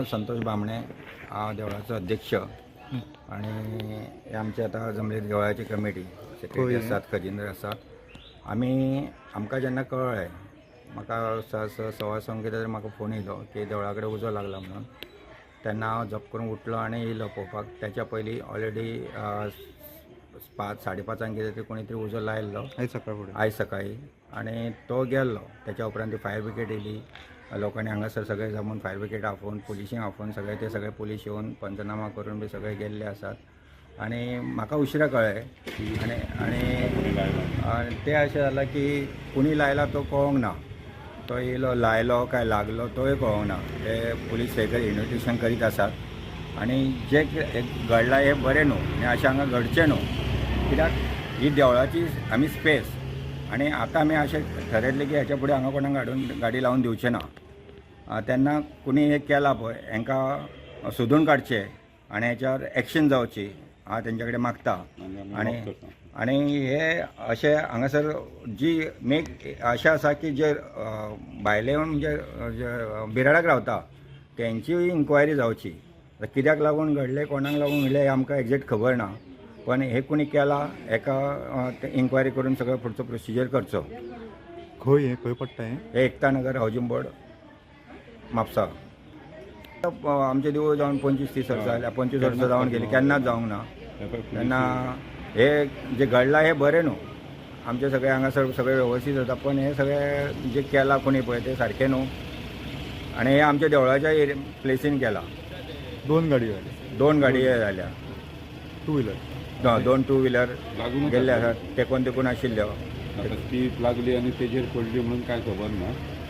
संतोष बामणे देवळाचा अध्यक्ष आणि हे आमचे आता जमलेली देवळाची कमिटी सेक्रेटरी असतात, खजिनदार असतात. आमकां जेन्ना कळ्ळें म्हाका सवा संक कितें म्हाका फोन येयलो की देवळा कडेन उजो लागला म्हणून. तेन्ना हांव झप करून उठलो आनी येयलो पळोवपाक. त्याच्या पयलीं ऑलरेडी 5:30 कितें तरी कोणी तरी उजो लायल्लो आयज सकाळी आनी तो गेल्लो. त्याच्या उपरांत ती फायर ब्रिगेड येयली. लोकांनी हांगासर सगळे जमून फायर ब्रिगेड आफोवन पुलिशींक आफोवन सगळे पुलीस येवन पंचनामा करून बी सगळे गेल्ले आसात. आनी म्हाका उशिरा कळ्ळें आनी तें अशें जालां की कुणी लायला तो कळोंक ना. तो येयलो लायलो काय लागलो तोय कळोंक ना. ते पुलीस इन्व्हेस्टिगेशन करीत आसात. आनी जे घडलां हें बरें न्हू आनी अशें हांगा घडचें न्हू. कित्याक ही देवळाची आमी स्पेस आनी आतां आमी अशें ठरयल्लें की हेच्या फुडें हांगा कोणाक गाडी लावन दिवचें ना. तेन्ना कुणी हे केलां पळय हांकां सोदून काडचें आनी हेच्यावर एक्शन जावची हांव तेंच्या कडेन मागता. आनी हे अशें हांगासर जी मेक अशें आसा की जे भायले म्हणजे बिराडाक रावता तेंची इन्क्वायरी जावची. कित्याक लागून घडलें कोणाक लागून घडलें हें आमकां एग्जॅक्ट खबर ना. पण हे कुणी केलां हेका इन्क्वायरी करून सगळो फुडचो प्रोसिजर करचो. खंय पडटा हे एकता नगर हावजींग बोर्ड म्हापसा. आमचे देवूळ जावन 25-30 वर्सां जाल्या. 25 वर्सां जावन गेली केन्नाच जावंक ना. तेन्ना हे जे घडलां हें बरें न्हू. आमचे सगळे हांगासर सगळे वेवस्थीत जाता पण हे सगळे जे केलां कोणी पळय ते सारकें न्हू. आनी हे आमच्या देवळाच्या प्लेसीन केलां. 2 गाडी जाल्या. 2 व्हिलर 2 टू व्हिलर गेल्ले आसात. तेकून आशिल्ल्यो. ती लागली आणि तेजेर पडली म्हणून काय खबर ना.